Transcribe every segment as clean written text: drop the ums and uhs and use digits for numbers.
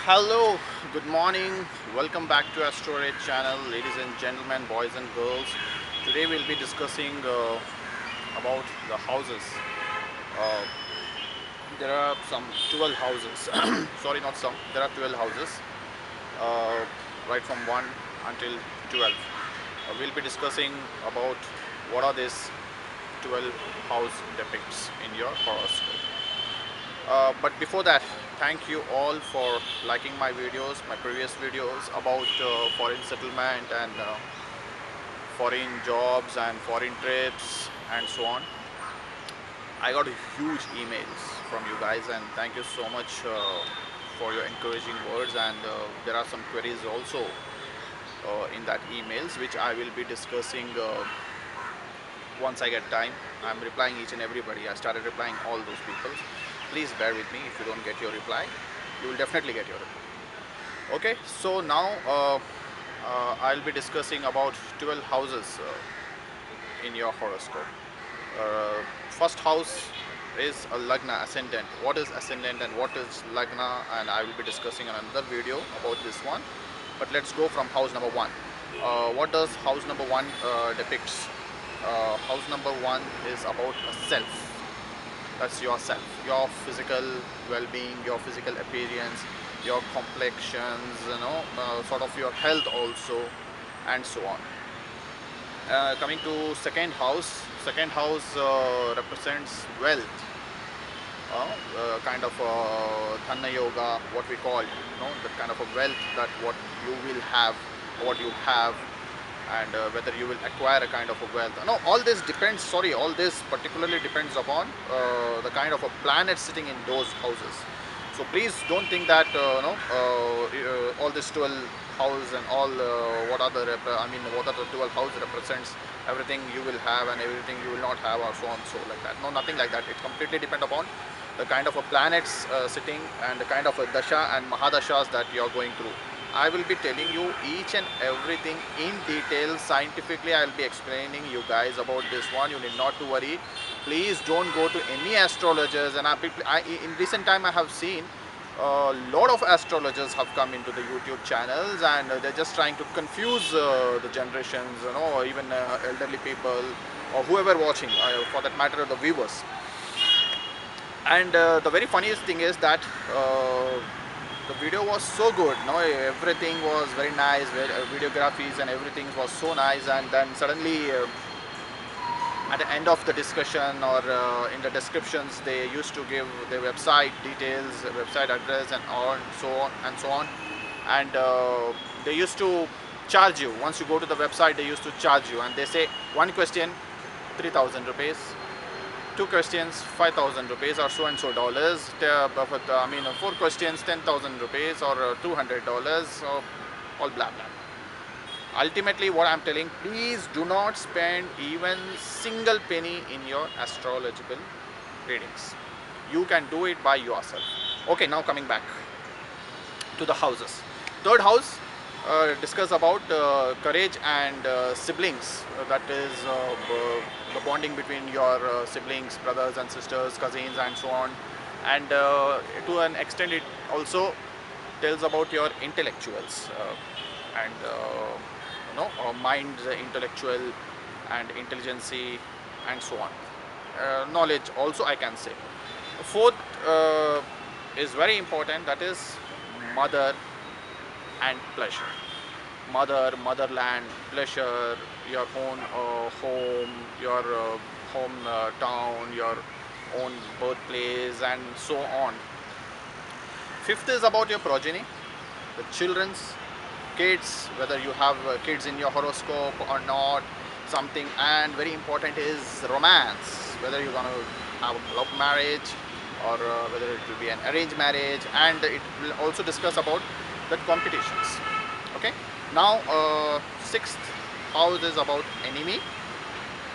Hello, good morning. Welcome back to our storage channel, ladies and gentlemen, boys and girls. Today we'll be discussing about the houses. Uh, there are some 12 houses. Sorry, not some. There are 12 houses, uh, right from 1 until 12. We'll be discussing about what are these 12 house depicts in your horoscope. But before that, thank you all for liking my videos, my previous videos about foreign settlement and foreign jobs and foreign trips and so on. I got huge emails from you guys, and thank you so much for your encouraging words. And there are some queries also in that emails, which I will be discussing once I get time. I'm replying each and everybody. I started replying all those people. Please bear with me. If you don't get your reply, you will definitely get your reply. Okay, so now I'll be discussing about 12 houses in your horoscope. First house is a Lagna, ascendant. What is ascendant and what is Lagna, and I will be discussing in another video about this one. But let's go from house number 1. What does house number 1 depicts? House number 1 is about a self. That's yourself, your physical well-being, your physical appearance, your complexions, sort of your health also, and so on. Coming to second house represents wealth, kind of dhanna yoga, what we call, the kind of a wealth that what you will have, what you have, and whether you will acquire a kind of a wealth. No, all this depends, sorry, all this particularly depends upon the kind of a planet sitting in those houses. So please don't think that all this 12 house and all what are the what are the 12 house represents everything you will have and everything you will not have, or so on, so like that. No, nothing like that. It completely depends upon the kind of a planets sitting and the kind of a dasha and mahadashas that you are going through. I will be telling you each and everything in detail. Scientifically, I will be explaining you guys about this one. You need not to worry. Please don't go to any astrologers. And in recent time, I have seen a lot of astrologers have come into the YouTube channels, and they're just trying to confuse the generations, or even elderly people or whoever watching, for that matter, the viewers. And the very funniest thing is that the video was so good, everything was very nice, videographies and everything was so nice, and then suddenly at the end of the discussion or in the descriptions, they used to give their website details, website address, and so on, and they used to charge you. Once you go to the website, they used to charge you, and they say one question 3,000 rupees, 2 questions 5,000 rupees or so and so dollars. 4 questions 10,000 rupees or $200, so all blah blah. Ultimately, what I'm telling, please do not spend even single penny in your astrological readings. You can do it by yourself. Okay, now coming back to the houses. Third house discuss about courage and siblings. That is the bonding between your siblings, brothers and sisters, cousins, and so on. And to an extent, it also tells about your intellectuals and mind, intellectual and intelligence and so on. Knowledge also, I can say. Fourth is very important. That is mother and pleasure. Motherland, pleasure, your own home, your hometown, your own birthplace, and so on. Fifth is about your progeny, the children's kids, whether you have kids in your horoscope or not, something. And very important is romance, whether you're going to have a love marriage or whether it will be an arranged marriage, and it will also discuss about the competitions. Okay, now sixth house is about enemy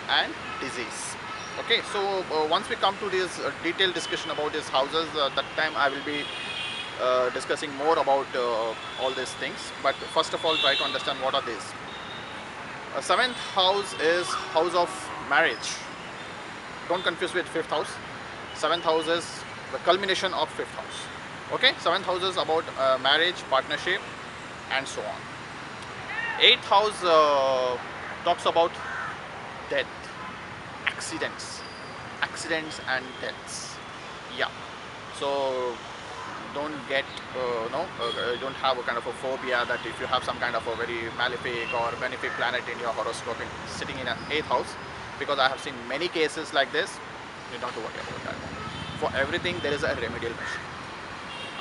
and disease. Okay, so once we come to this detailed discussion about these houses, that time I will be discussing more about all these things. But first of all, try to understand what are these. Seventh house is house of marriage. Don't confuse with fifth house. Seventh house is the culmination of fifth house. Okay, 7th house is about marriage, partnership, and so on. 8th house talks about death, accidents, and deaths. Yeah. So don't get don't have a kind of a phobia that if you have some kind of a very malefic or benefic planet in your horoscope sitting in an 8th house, because I have seen many cases like this. You don't have to worry about that. For everything there is a remedial measure.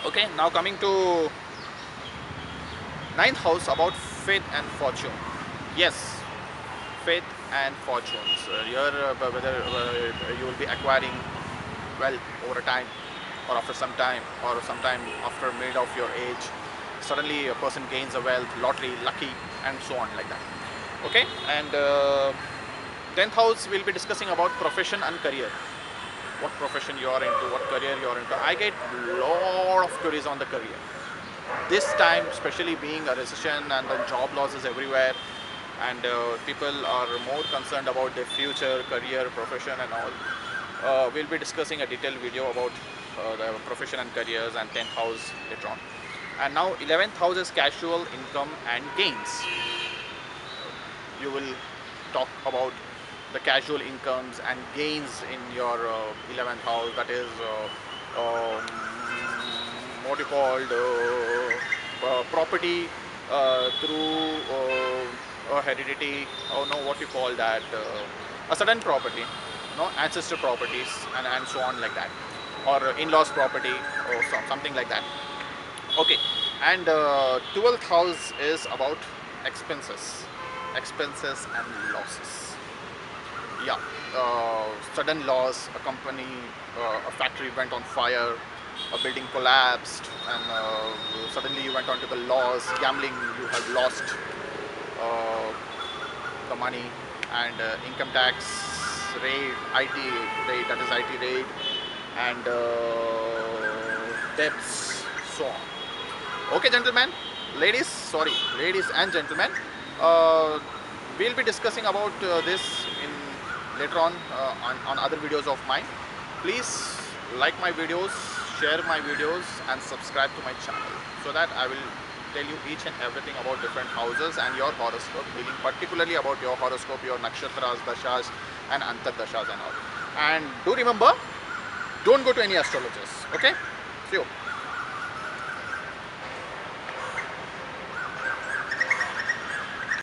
Okay, now coming to 9th house about faith and fortune. Yes, faith and fortunes. Here, whether you will be acquiring wealth over a time, or after some time, or sometime after mid of your age, suddenly a person gains a wealth, lottery, lucky, and so on like that. Okay, and 10th house we'll be discussing about profession and career. What profession you are into, what career you are into. I get lot of queries on the career. This time, especially being a recession and then job losses everywhere, and people are more concerned about their future, career, profession and all. We'll be discussing a detailed video about the profession and careers and 10th house later on. And now 11th house is casual income and gains. You will talk about the casual incomes and gains in your 11th house. That is what you called property through heredity, or no, what you call that, a sudden property, no, ancestor properties, and so on like that, or in-laws property, or something like that. Okay, and 12th house is about expenses, and losses. Yeah, sudden loss, a company, a factory went on fire, a building collapsed, and suddenly you went on to the loss, gambling, you have lost the money, and income tax rate, IT rate, that is IT rate, and debts, so on. Okay, gentlemen, ladies and gentlemen, uh, we'll be discussing about this in later on other videos of mine. Please like my videos, share my videos, and subscribe to my channel, so that I will tell you each and everything about different houses and your horoscope, dealing particularly about your horoscope, your nakshatras, dashas, and antardashas and all. And do remember, don't go to any astrologers. Okay, see you.